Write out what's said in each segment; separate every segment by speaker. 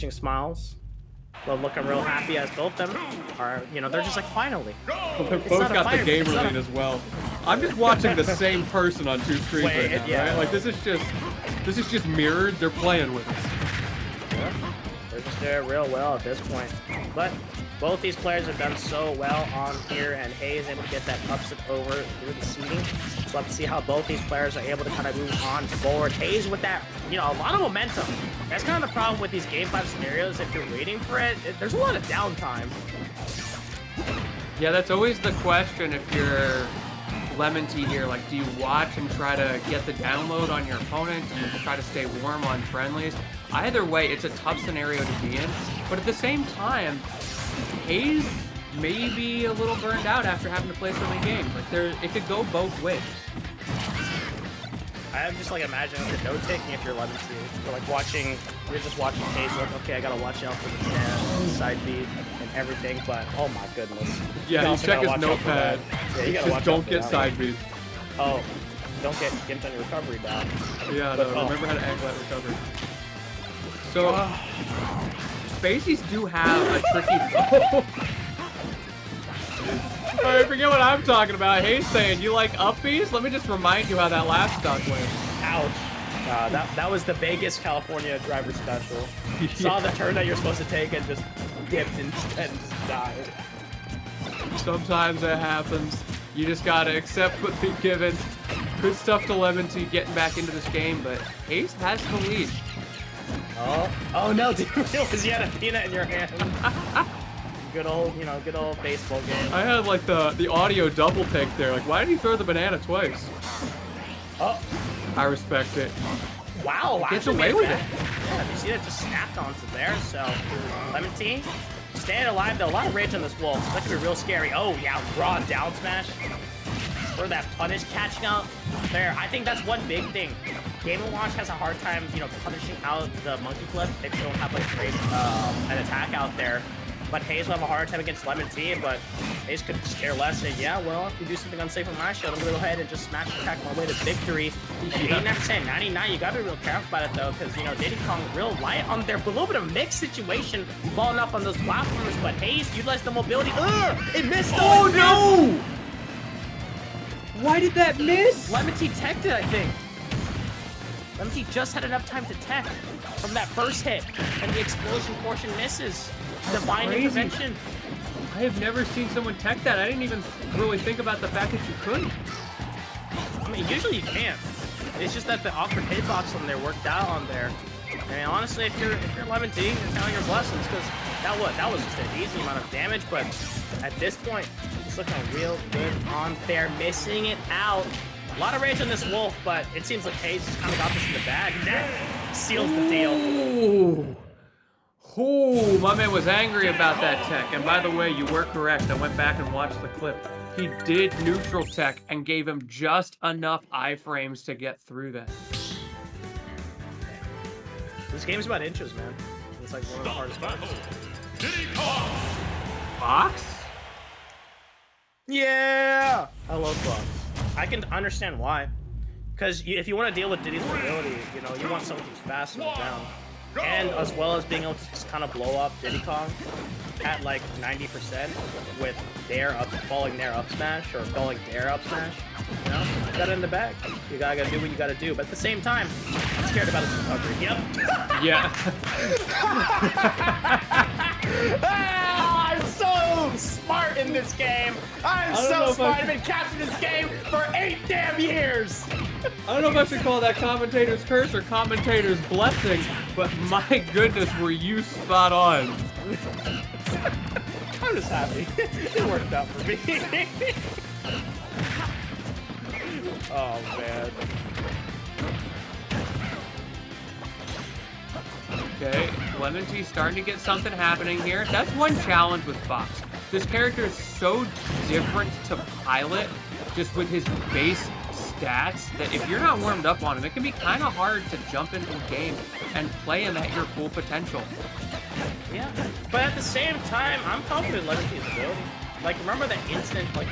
Speaker 1: exchanging smiles. They're looking real happy as both of them are, you know, they're just like, finally.
Speaker 2: Well, they've both got the gamer lean as well. I'm just watching the same person on two screens right now, right? Like this is just mirrored. They're playing with us.
Speaker 1: Yeah, they're just doing real well at this point. But both these players have done so well on here, and Haze able to get that upset over through the seeding. So let's see how both these players are able to kind of move on forward. Haze with that, you know, a lot of momentum. That's kind of the problem with these Game 5 scenarios. If you're waiting for it, there's a lot of downtime.
Speaker 2: Yeah, that's always the question if you're LemonTea here. Like, do you watch and try to get the download on your opponent? Do you try to stay warm on friendlies? Either way, it's a tough scenario to be in. But at the same time, Haze may be a little burned out after having to play so many games. Like, it could go both ways.
Speaker 1: I'm just like imagining the note taking if you're LemonTea. You're like watching, you're just watching Haze, like, okay, I gotta watch out for the side beat and everything, but oh my goodness.
Speaker 2: Yeah, you check his notepad.
Speaker 1: Yeah, you gotta
Speaker 2: just don't get side beat.
Speaker 1: Oh, don't get gimped on your recovery down.
Speaker 2: Yeah, no, remember how to angle that recovery. So, Spaceys do have a tricky... I forget what I'm talking about. Haze saying, you like upbeats? Let me just remind you how that last stock went.
Speaker 1: Ouch. That was the Vegas, California driver special. Yeah. Saw the turn that you're supposed to take and just dipped and just died.
Speaker 2: Sometimes it happens. You just gotta accept what they're given. Good stuff to LemonTea getting back into this game, but Haze has the lead.
Speaker 1: Oh no, didn't realize you had a peanut in your hand. Good old baseball game.
Speaker 2: I had like the audio double take there. Like, why did he throw the banana twice?
Speaker 1: Oh.
Speaker 2: I respect it.
Speaker 1: Wow.
Speaker 2: Gets away with it.
Speaker 1: Yeah, you see that just snapped onto there. So, LemonTea staying alive though. A lot of rage on this wolf. That could be real scary. Oh yeah, raw down smash. For that punish catching out there. I think that's one big thing. Game & Watch has a hard time, you know, punishing out the monkey flip if they don't have like an attack out there. But Haze will have a hard time against LemonTea, but Haze could just care less. Say, yeah, well, if you do something unsafe on my shield, I'm gonna go ahead and just smash attack my way to victory. 89%, 99. You gotta be real careful about it though, because you know Diddy Kong real light on there, but a little bit of mixed situation, falling off on those platforms. But Haze utilized the mobility. Ugh, it missed.
Speaker 2: Oh no! Why did that miss?
Speaker 1: LemonTea teched it, I think. LemonTea just had enough time to tech from that first hit, and the explosion portion misses. Divine intervention.
Speaker 2: I have never seen someone tech that. I didn't even really think about the fact that you couldn't.
Speaker 1: I mean, usually you can't. It's just that the awkward hitbox on there worked out on there. I mean, honestly, if you're LemonTea, you're counting your blessings, because that was just an easy amount of damage. But at this point, it's looking real good on there, missing it out. A lot of rage on this wolf, but it seems like Haze just kind of got this in the bag. That seals the deal.
Speaker 2: Ooh. Ooh, my man was angry about that tech. And by the way, you were correct. I went back and watched the clip. He did neutral tech and gave him just enough iframes to get through that.
Speaker 1: This game's about inches, man. It's like one of the hardest parts.
Speaker 2: Fox?
Speaker 1: Yeah! I love Fox. I can understand why. Because if you want to deal with Diddy's mobility, you know, you want someone who's fast on the ground. And as well as being able to just kind of blow up Diddy Kong at like 90% with their falling their up smash or falling their up smash. You know, you got it in the bag. You gotta do what you gotta do. But at the same time, I'm scared about his recovery. Yep.
Speaker 2: Yeah.
Speaker 1: I'm so smart in this game. I'm so smart. I've been capturing this game for 8 damn years.
Speaker 2: I don't know if I should call that commentator's curse or commentator's blessing, but my goodness, were you spot on.
Speaker 1: I'm just happy. It worked out for me. Oh, man.
Speaker 2: Okay, LemonTea's starting to get something happening here. That's one challenge with Fox. This character is so different to pilot, just with his base stats, that if you're not warmed up on him, it can be kind of hard to jump into a game and play him at your full potential.
Speaker 1: Yeah, but at the same time, I'm confident in LemonTea's ability. Like, remember that instant, like,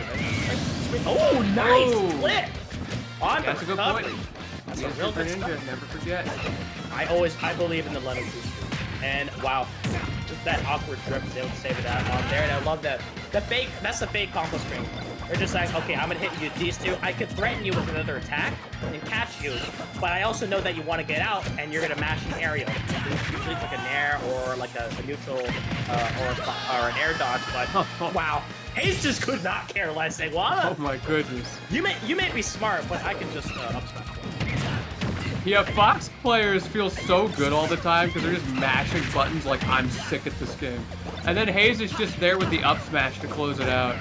Speaker 1: oh, nice flip!
Speaker 2: That's a good point.
Speaker 1: That's a real good
Speaker 2: ninja, never forget.
Speaker 1: I believe in the LemonTea. And wow, just that awkward trip was able to save it out on there. And I love that. That's the fake combo string. They're just like, okay, I'm gonna hit you with these two. I could threaten you with another attack and catch you, but I also know that you want to get out and you're gonna mash an aerial. Usually it's like a nair or like a neutral or an air dodge. But wow, Haze just could not care less. Say, what?
Speaker 2: Oh my goodness.
Speaker 1: You may be smart, but I can just up smash.
Speaker 2: Yeah, Fox players feel so good all the time because they're just mashing buttons like I'm sick at this game. And then Haze is just there with the up smash to close it out.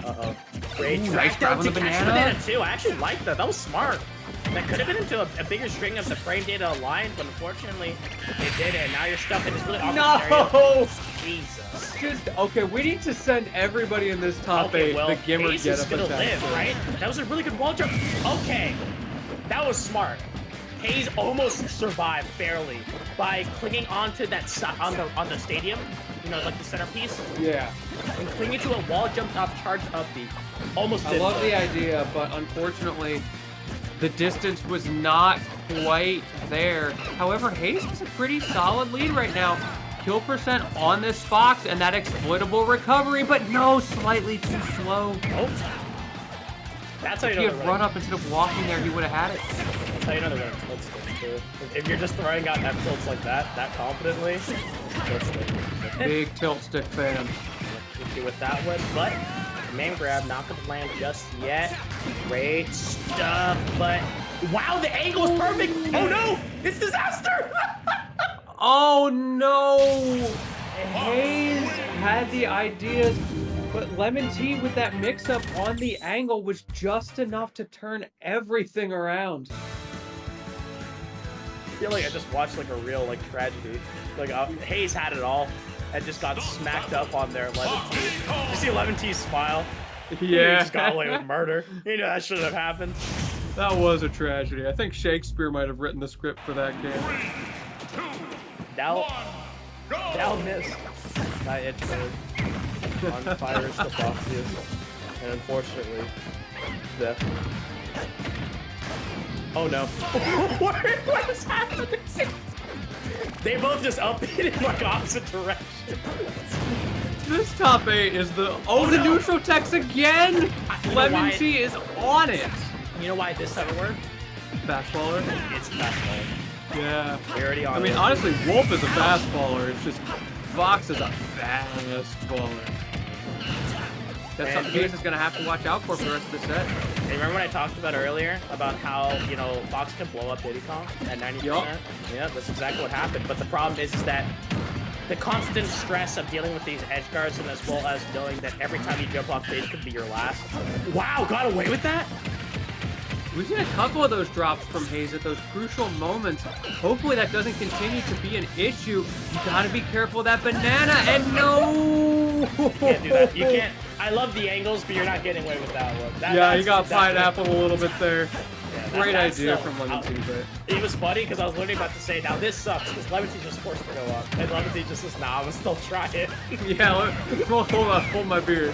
Speaker 1: Uh-oh. Great
Speaker 2: nice grab on the banana.
Speaker 1: Too. I actually like that. That was smart. That could have been into a bigger string of the frame data aligned, but unfortunately, it didn't. And now you're stuck in this really awkward scenario. Jesus.
Speaker 2: Just, okay, we need to send everybody in this top 8 the Gimmer
Speaker 1: Haze
Speaker 2: get
Speaker 1: is
Speaker 2: up
Speaker 1: gonna
Speaker 2: attack.
Speaker 1: live, right? That was a really good wall jump. Okay. That was smart. Haze almost survived barely by clinging onto that on the stadium, you know, like the centerpiece.
Speaker 2: Yeah.
Speaker 1: And clinging to a wall jumped off, charged up the. Almost.
Speaker 2: I love the idea, but unfortunately, the distance was not quite there. However, Haze has a pretty solid lead right now. Kill percent on this Fox and that exploitable recovery, but no, slightly too slow.
Speaker 1: Oh. That's how you
Speaker 2: If
Speaker 1: know
Speaker 2: he had run up instead of walking there, he would have had it.
Speaker 1: That's how you know they're going to tilt stick, too. If you're just throwing out F tilts like that confidently, tilt stick.
Speaker 2: Big tilt stick fan.
Speaker 1: Hit you with that one, but main grab not going to land just yet. Great stuff, but wow, the angle is perfect. Oh no, it's disaster.
Speaker 2: Oh no! Haze had the ideas, but LemonTea with that mix-up on the angle was just enough to turn everything around.
Speaker 1: I feel like I just watched like a real like tragedy. Like Haze had it all and just got smacked up on there. LemonTea. You see LemonTea's smile?
Speaker 2: Yeah.
Speaker 1: He just got away with murder. You know that shouldn't have happened.
Speaker 2: That was a tragedy. I think Shakespeare might have written the script for that game.
Speaker 1: Down missed. That edge mode. On fire is the boxiest. And unfortunately, death. Oh no. What is happening? They both just upbeat in like opposite directions.
Speaker 2: This top 8 is the... Oh, the neutral text again! LemonTea is on it!
Speaker 1: You know why this doesn't work?
Speaker 2: Fast faller?
Speaker 1: It's fast faller.
Speaker 2: Yeah.
Speaker 1: We're already on
Speaker 2: I mean,
Speaker 1: it.
Speaker 2: honestly, Wolf is a fast faller. It's just Fox is a fast faller. That's something Haze is going to have to watch out for the rest of the set.
Speaker 1: And remember when I talked about earlier about how, you know, Fox can blow up Diddy Kong at 90%?
Speaker 2: Yup.
Speaker 1: Yeah, that's exactly what happened. But the problem is that the constant stress of dealing with these edge guards and as well as knowing that every time you jump off stage could be your last. Wow, got away with that?
Speaker 2: We've seen a couple of those drops from Haze at those crucial moments. Hopefully that doesn't continue to be an issue. You gotta be careful of that banana, and no!
Speaker 1: You can't do that. You can't. I love the angles, but you're not getting away with that one.
Speaker 2: Yeah, you got pineapple a little bit there.
Speaker 1: Yeah,
Speaker 2: Great idea
Speaker 1: still,
Speaker 2: from LemonTea, but...
Speaker 1: It was funny because I was literally about to say, now this sucks, because LemonTea just forced to go up. And LemonTea just says, nah, I'm still try it.
Speaker 2: Yeah, hold on, hold my beer.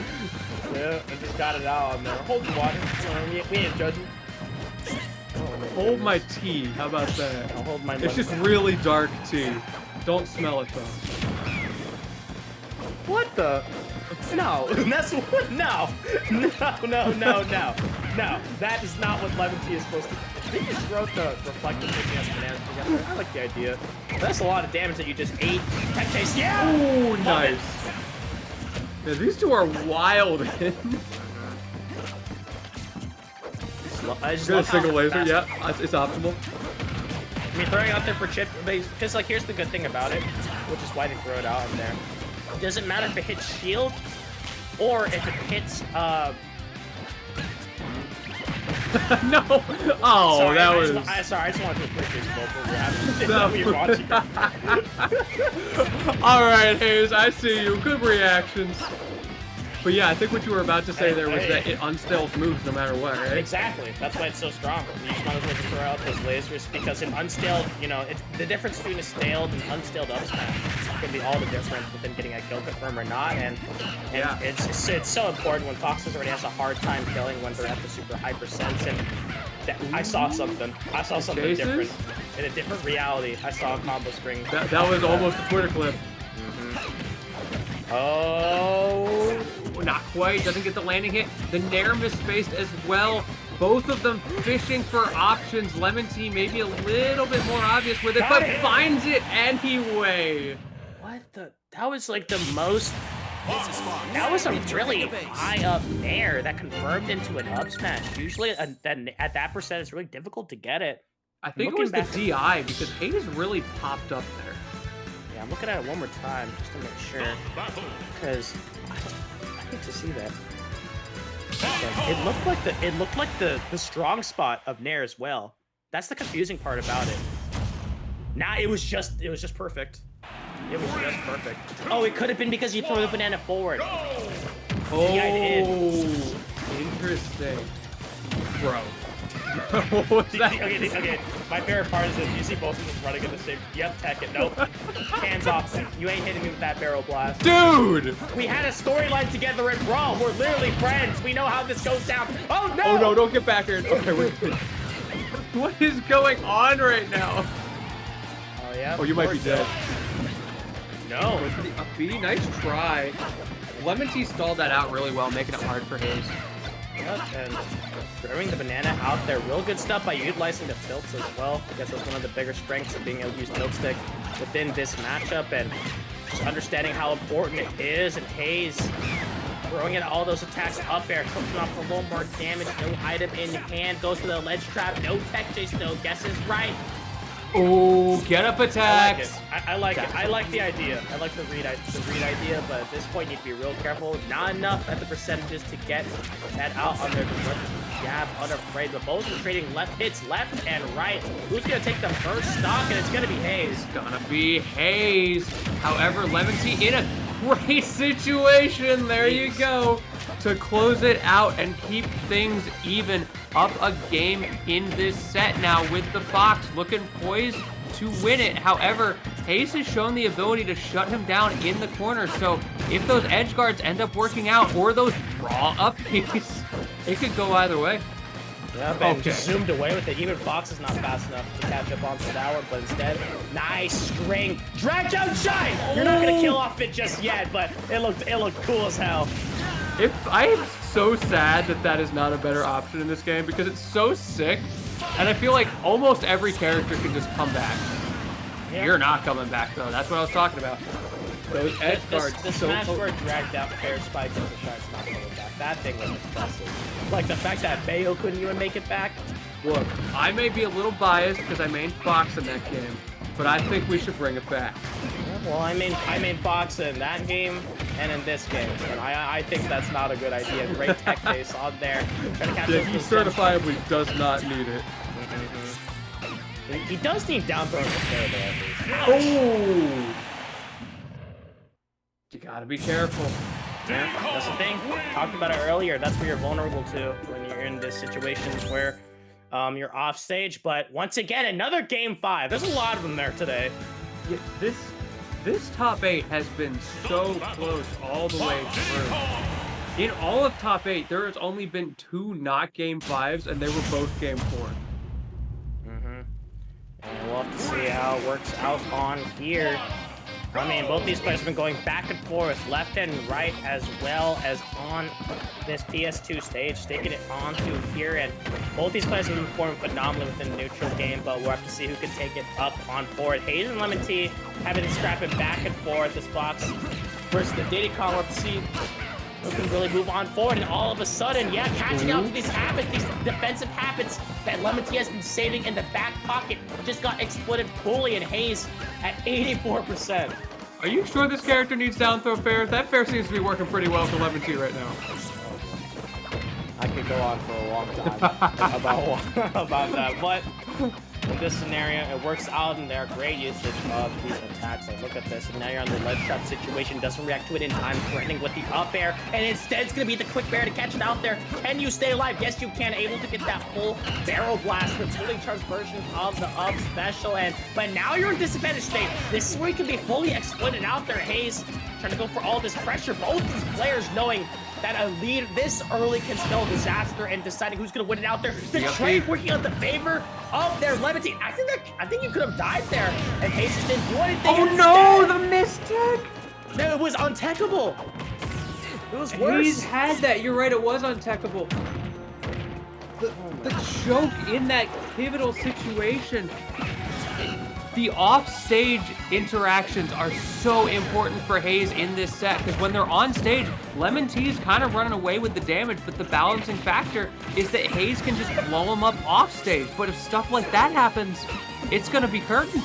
Speaker 1: Yeah, I just got it out on there. Hold the water. We ain't judging.
Speaker 2: Hold my tea. How about that?
Speaker 1: I'll hold my
Speaker 2: It's just really dark tea. Don't smell it though.
Speaker 1: What the? No, that's what. No, no. That is not what LemonTea is supposed to. They just wrote the reflective against bananas together. I like the idea. That's a lot of damage that you just ate. Tech chase, yeah.
Speaker 2: Ooh, nice. Yeah, these two are wild.
Speaker 1: I just
Speaker 2: Good
Speaker 1: love
Speaker 2: single
Speaker 1: how
Speaker 2: laser,
Speaker 1: fast-
Speaker 2: yeah, it's optimal.
Speaker 1: I mean, throwing out there for chip, because like here's the good thing about it, which is why they throw it out in there. It doesn't matter if it hits shield or if it hits.
Speaker 2: No. Oh,
Speaker 1: Sorry,
Speaker 2: that
Speaker 1: I
Speaker 2: was.
Speaker 1: sorry, I just wanted to appreciate both of you watching.
Speaker 2: All right, Haze, I see you. Good reactions. But yeah, I think what you were about to say there was that it unsteals moves no matter what, right?
Speaker 1: Exactly. That's why it's so strong. You just might as well just throw out those lasers because in unstealed, you know, it's the difference between a staled and unstealed up smash can be all the difference within getting a kill confirm or not. And
Speaker 2: Yeah.
Speaker 1: it's so important when Foxes already has a hard time killing when they're at the super high percents. And I saw something. I saw something
Speaker 2: Chases?
Speaker 1: different. In a different reality, I saw a combo string.
Speaker 2: That was almost a Twitter clip.
Speaker 1: Oh.
Speaker 2: Not quite. Doesn't get the landing hit. The Nair misspaced as well. Both of them fishing for options. LemonTea maybe a little bit more obvious with it, but finds it anyway.
Speaker 1: What the? That was like the most. That was a really high up Nair that confirmed into an up smash. Usually at that percent, it's really difficult to get it.
Speaker 2: I think it was the DI because Haze really popped up there.
Speaker 1: Yeah, I'm looking at it one more time just to make sure. Because I need to see that. Like, it looked like the strong spot of Nair as well. That's the confusing part about it. Nah, it was just perfect. It was just perfect. Oh, it could have been because you threw the banana forward.
Speaker 2: Oh,
Speaker 1: yeah, it
Speaker 2: interesting. Bro. What was that?
Speaker 1: Okay. My favorite part is that you see both of them running in the same. Yep, tech it. Nope. Hands off. You ain't hitting me with that barrel blast.
Speaker 2: Dude!
Speaker 1: We had a storyline together in Brawl. We're literally friends. We know how this goes down. Oh, no!
Speaker 2: Oh, no, don't get back here. Okay, wait. What is going on right now?
Speaker 1: Oh, yeah.
Speaker 2: Oh, you might be dead.
Speaker 1: No.
Speaker 2: Goes for the up B. Nice try. LemonTea stalled that out really well, making it hard for Haze.
Speaker 1: Yep, and throwing the banana out there. Real good stuff by utilizing the tilts as well. I guess that's one of the bigger strengths of being able to use tilt stick within this matchup, and just understanding how important it is. And Haze throwing in all those attacks up there, cooking off a little more damage. No item in hand. Goes for the ledge trap. No tech chase though. Guesses right.
Speaker 2: Oh, get up attacks.
Speaker 1: I like it. I like the idea. I like the read idea, but at this point you need to be real careful. Not enough at the percentages to get that out on their jab unafraid, but both are trading left hits left and right. Who's gonna take the first stock? And it's gonna be Haze.
Speaker 2: It's gonna be Haze. However, LemonTea in a great situation. There you go. To close it out and keep things even. Up a game in this set now with the Fox looking poised to win it. However, Haze has shown the ability to shut him down in the corner. So if those edge guards end up working out or those raw up keys, it could go either way.
Speaker 1: Yeah, and just zoomed away with it. Even Fox is not fast enough to catch up onto Tower, but instead, nice string. Drag down Shine! You're not gonna kill off it just yet, but it looked cool as hell.
Speaker 2: I am so sad that is not a better option in this game because it's so sick, and I feel like almost every character can just come back. Yeah. You're not coming back though. That's what I was talking about. Those edge guards.
Speaker 1: The smash where it dragged out fair spike into Shine's not coming back. That thing was impressive. Like the fact that Bayo couldn't even make it back.
Speaker 2: Look, I may be a little biased because I main Fox in that game, but I think we should bring it back.
Speaker 1: Well, I main Fox in that game and in this game, but I think that's not a good idea. Great tech base on there.
Speaker 2: Yeah, he certifiably does not need it.
Speaker 1: He does need down throw repair though, at least.
Speaker 2: Oh! You gotta be careful.
Speaker 1: Yeah, that's the thing. Talked about it earlier. That's where you're vulnerable to when you're in this situations where you're off stage. But once again, another game 5. There's a lot of them there today.
Speaker 2: Yeah, this top 8 has been so close all the way through. In all of top 8, there has only been 2 not game 5s, and they were both game 4.
Speaker 1: And we'll have to see how it works out on here. I mean, both these players have been going back and forth, left and right, as well as on this PS2 stage, taking it onto here. And both these players have been performing phenomenally within the neutral game, but we'll have to see who can take it up on board. Haze and LemonTea have been scrapping back and forth. This Fox versus the Diddy Kong. We'll have to see who can really move on forward. And all of a sudden, yeah, catching up to these habits, these defensive habits that LemonTea has been saving in the back pocket, just got exploited fully in Haze at 84%.
Speaker 2: Are you sure this character needs down throw fair? That fair seems to be working pretty well for LemonTea right now.
Speaker 1: I could go on for a long time about that, but in this scenario, it works out in their great usage of these attacks. Like, look at this, and now you're on the ledge trap situation, doesn't react to it in time, threatening with the up air, and instead it's gonna be the quick bear to catch it out there. Can you stay alive? Yes, you can, able to get that full barrel blast, the fully charged version of the up special, but now you're in disadvantage state. This is where you can be fully exploited out there. Haze trying to go for all this pressure. Both these players knowing that a lead this early can spell disaster and deciding who's gonna win it out there. The trade working on the favor of their LemonTea. I think you could have died there, and Haze just didn't do anything.
Speaker 2: Oh no, the mistake!
Speaker 1: No, it was untechable. It was worse.
Speaker 2: Haze had that. You're right. It was untechable. The choke in that pivotal situation. The off-stage interactions are so important for Haze in this set because when they're on stage, LemonTea is kind of running away with the damage, but the balancing factor is that Haze can just blow him up off stage. But if stuff like that happens, it's gonna be curtains.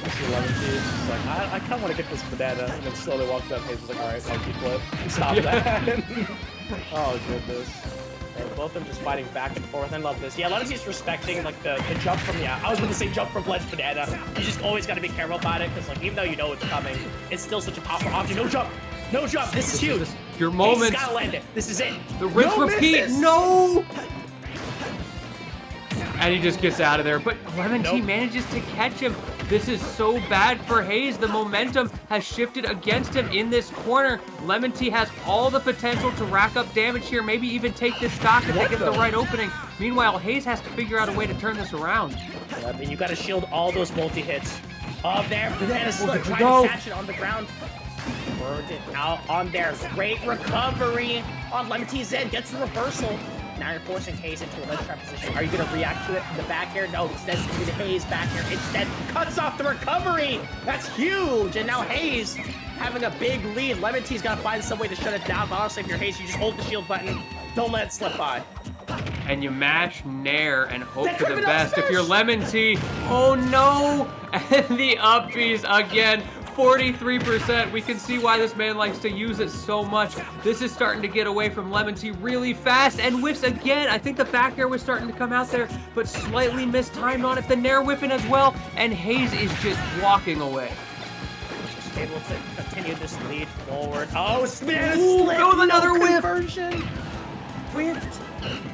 Speaker 1: LemonTea is like, I kind of want to get this banana, and then slowly walks up. Haze is like, all right, monkey flip, stop that. Oh goodness. And both of them just fighting back and forth. I love this. Yeah, LemonTea's respecting like the jump from the I was going to say jump from ledge banana. You just always got to be careful about it because like even though you know it's coming, it's still such a powerful option. No jump, no jump. This is huge.
Speaker 2: Your moment.
Speaker 1: He's gotta land it. This is it.
Speaker 2: The rinse repeat. No. And he just gets out of there. But LemonTea manages to catch him. This is so bad for Haze. The momentum has shifted against him in this corner. LemonTea has all the potential to rack up damage here, maybe even take this stock if they get the right opening. Meanwhile, Haze has to figure out a way to turn this around.
Speaker 1: Yeah, you got to shield all those multi-hits. There, Banana's trying to catch it on the ground. Burned it out on there. Great recovery on LemonTea's end. Gets the reversal. Now you're forcing Haze into a ledge trap position. Are you going to react to it in the back air? No, instead it's going to be the Haze back air. Instead, cuts off the recovery. That's huge. And now Haze having a big lead. LemonTea's got to find some way to shut it down. But honestly, if you're Haze, you just hold the shield button. Don't let it slip by.
Speaker 2: And you mash Nair and hope for the best. If you're LemonTea, oh no! And the up Bs again. 43%. We can see why this man likes to use it so much. This is starting to get away from LemonTea really fast and whiffs again. I think the back air was starting to come out there, but slightly mistimed on it. The Nair whiffing as well, and Haze is just walking away.
Speaker 1: Just able to continue this lead forward. Oh, Smith!
Speaker 2: Go with another whiff!
Speaker 1: Conversion. Whiffed.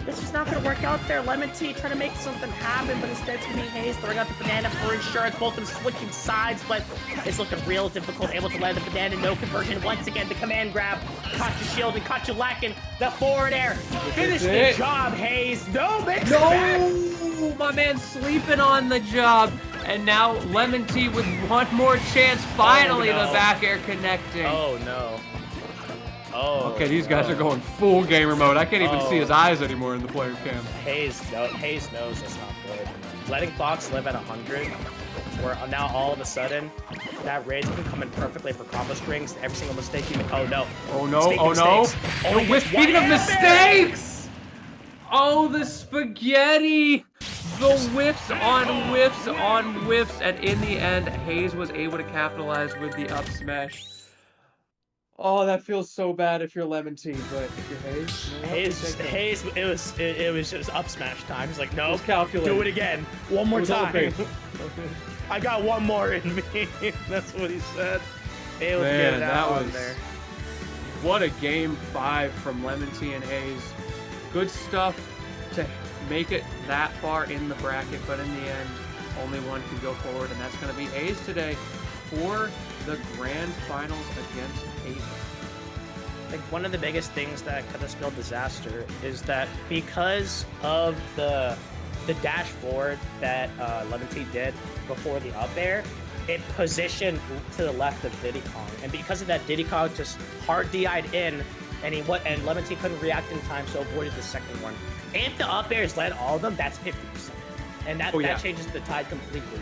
Speaker 1: This is not going to work out there. LemonTea trying to make something happen, but instead it's going to be Haze throwing out the banana for insurance. Both of them switching sides, but it's looking real difficult. Able to land the banana, no conversion. Once again, the command grab. Caught you shield and caught you lacking. The forward air. Finish the job, Haze. No,
Speaker 2: no! My man sleeping on the job. And now LemonTea with one more chance. Finally, the back air connecting.
Speaker 1: Oh, no. Oh,
Speaker 2: okay, these guys are going full gamer mode. I can't even see his eyes anymore in the player cam.
Speaker 1: Haze knows it's not good. Letting Fox live at 100, where now all of a sudden, that rage can come in perfectly for combo strings. Every single mistake you make. Oh no.
Speaker 2: Oh no, oh no. Oh, speaking of mistakes! Oh, the spaghetti! The whiffs on whiffs on whiffs, and in the end, Haze was able to capitalize with the up smash. Oh, that feels so bad if you're LemonTea, but if you're Haze,
Speaker 1: it was just up smash time. He's like, no,
Speaker 2: calculated.
Speaker 1: Do it again, one more time. I got one more in me. That's what he said.
Speaker 2: Man, that was there. What a game 5 from LemonTea and Haze. Good stuff to make it that far in the bracket, but in the end, only one can go forward, and that's going to be Haze today for the grand finals against Haze.
Speaker 1: I think one of the biggest things that could have spelled disaster is that because of the dash forward that LemonTea did before the up air, it positioned to the left of Diddy Kong, and because of that, Diddy Kong just hard DI'd in, and LemonTea couldn't react in time, so avoided the second one. If the up airs land all of them, that's 50%, and that changes the tide completely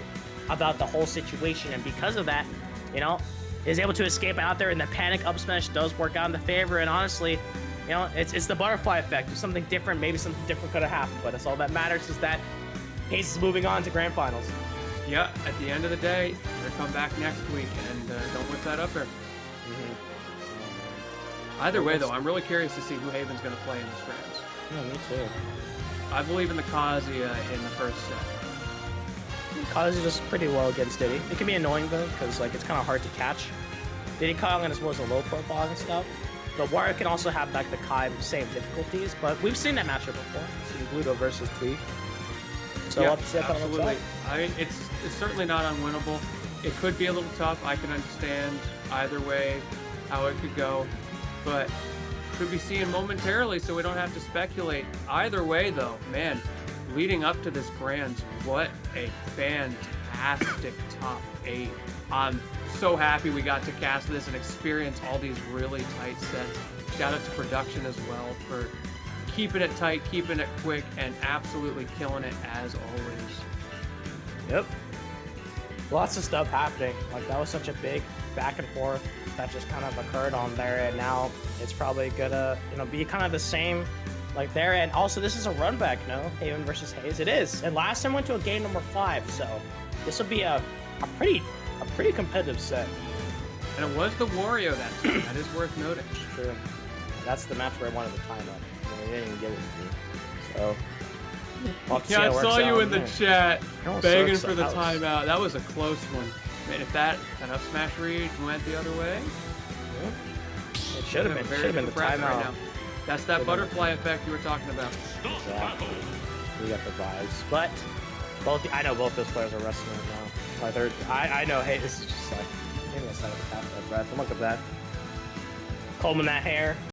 Speaker 1: about the whole situation, and because of that, you know, is able to escape out there, and the panic up smash does work out in the favor, and honestly, you know, it's the butterfly effect. If something different, maybe something different could have happened, but that's all that matters is that Haze is moving on to grand finals.
Speaker 2: Yeah, at the end of the day, they're come back next week, and don't whip that up there. Either way, though, I'm really curious to see who Haven's going to play in this round.
Speaker 1: Yeah, me too.
Speaker 2: I believe in the Kazuya in the first set.
Speaker 1: Kazuya does pretty well against Diddy. It can be annoying though, because like it's kind of hard to catch. Diddy Kong and as well as a low profile and stuff. But Wario can also have like the Kai same difficulties, but we've seen that matchup before. See Gluto versus Tweak. So
Speaker 2: yeah,
Speaker 1: we'll have to see how
Speaker 2: absolutely.
Speaker 1: that looks
Speaker 2: I mean, it's certainly not unwinnable. It could be a little tough. I can understand either way how it could go, but could be seeing momentarily, so we don't have to speculate. Either way, though, man, leading up to this Grands, what a fantastic top 8. I'm so happy we got to cast this and experience all these really tight sets. Shout out to production as well for keeping it tight, keeping it quick, and absolutely killing it as always.
Speaker 1: Yep. Lots of stuff happening. Like, that was such a big back and forth that just kind of occurred on there, and now it's probably gonna, you know, be kind of the same like there. And also, this is a run back, no? Haven versus Haze. It is. And last time went to a game number 5, so this will be a pretty competitive set.
Speaker 2: And it was the Wario that time. That is worth noting.
Speaker 1: True. That's the match where I wanted the timeout. They didn't even give it to me. So.
Speaker 2: Yeah, I saw you in the chat begging for the
Speaker 1: house.
Speaker 2: timeout. That was a close one. Man, if that up smash read went the other way,
Speaker 1: it should have been the timeout.
Speaker 2: Right now. That's that butterfly effect you were talking about.
Speaker 1: Exactly. We got the vibes, but I know both those players are wrestling right now. I know. Hey, this is just like maybe I said it with half my breath. And look at that. Combing that hair.